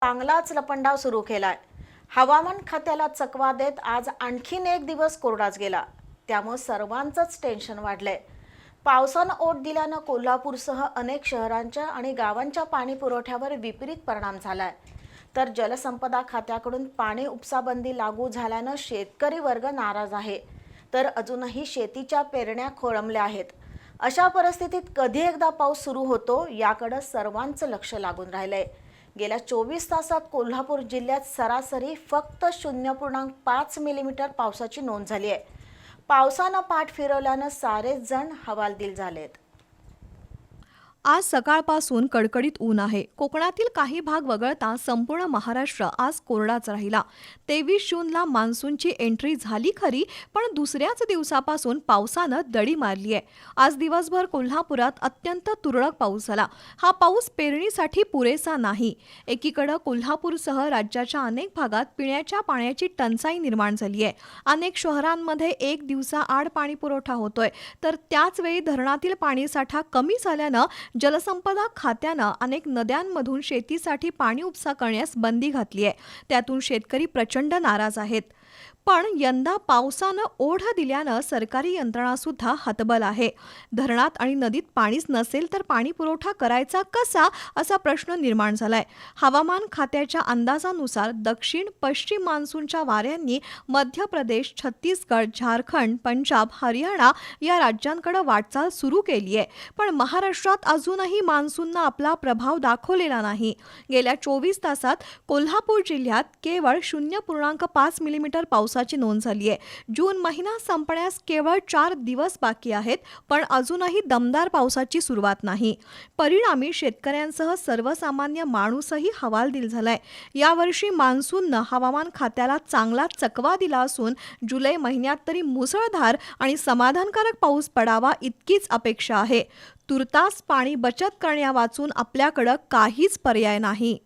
चांगलाच लपंडाव सुरू केलाय। हवामान खात्याला चकवा देत आज आणखीन एक दिवस कोरडाच गेला। त्यामुळे सर्वांचंच टेन्शन वाढलंय। पावसानं ओढ दिल्यानं कोल्हापूरसह अनेक शहरांच्या आणि गावांच्या पाणी पुरवठ्यावर विपरीत परिणाम झालाय। तर जलसंपदा खात्याकडून पाणी उपसाबंदी लागू झाल्यानं शेतकरी वर्ग नाराज आहे। तर अजूनही शेतीच्या पेरण्या खोळंबल्या आहेत। अशा परिस्थितीत कधी एकदा पाऊस सुरू होतो याकडे सर्वांचं लक्ष लागून राहिलंय। गेल्या 24 तासात कोल्हापूर जिल्ह्यात सरासरी फक्त 0.5 मिलीमीटर पावसाची नोंद झाली आहे। पावसानं पाठ फिरवल्यानं सारेच जण हवालदिल झालेत। आज सकाळपासून कडकडीत ऊन आहे। कोकणातील काही भाग वगळता संपूर्ण महाराष्ट्र आज कोरडाच राहिला। 23 जूनला मान्सूनची एंट्री झाली खरी, पण दुसऱ्याच दिवसापासून पावसानं दडी मारली आहे। आज दिवसभर कोल्हापुरात अत्यंत तुरळक पाऊस झाला। हा पाऊस पेरणीसाठी पुरेसा नाही। एकीकडे कोल्हापूरसह राज्याच्या अनेक भागात पिण्याच्या पाण्याची टंचाई निर्माण झाली आहे। अनेक शहरांमध्ये एक दिवसाआड पाणी पुरवठा होतोय, तर त्याच वेळी धरणातील पाणीसाठा कमी झाल्यानं जलसंपदा खात्यानं अनेक नद्यांमधून शेतीसाठी पाणी उपसा करण्यास बंदी घातली आहे। त्यातून शेतकरी प्रचंड नाराज आहेत। पण यंदा पावसानं ओढ दिल्यानं सरकारी यंत्रणा सुद्धा हतबल आहे। धरणात आणि नदीत पाणीच नसेल तर पाणी पुरवठा करायचा कसा, असा प्रश्न निर्माण झालाय। हवामान खात्याच्या अंदाजानुसार दक्षिण पश्चिम मान्सूनच्या वाऱ्यांनी मध्य प्रदेश, छत्तीसगड, झारखंड, पंजाब, हरियाणा या राज्यांकडे वाटचाल सुरू केली आहे। पण महाराष्ट्रात अजूनही मान्सूननं आपला प्रभाव दाखवलेला नाही। गेल्या 24 तासात कोल्हापूर जिल्ह्यात केवळ 0.5 मिलीमीटर पावसाची नोंद झाली आहे। जून महिना संपण्यास केवळ 4 दिवस बाकी आहेत, पण अजूनही दमदार पावसाची सुरुवात नाही। परिणामी शेतकऱ्यांसह सर्वसामान्य माणूसही हवालदिल झालाय। यावर्षी मान्सूननं हवामान खात्याला चांगला चकवा दिला असून जुलै महिन्यात तरी मुसळधार आणि समाधानकारक पाऊस पडावा इतकीच अपेक्षा आहे। तुर्तास पाणी बचत करण्यावाचून आपल्याकडे काहीच पर्याय नाही।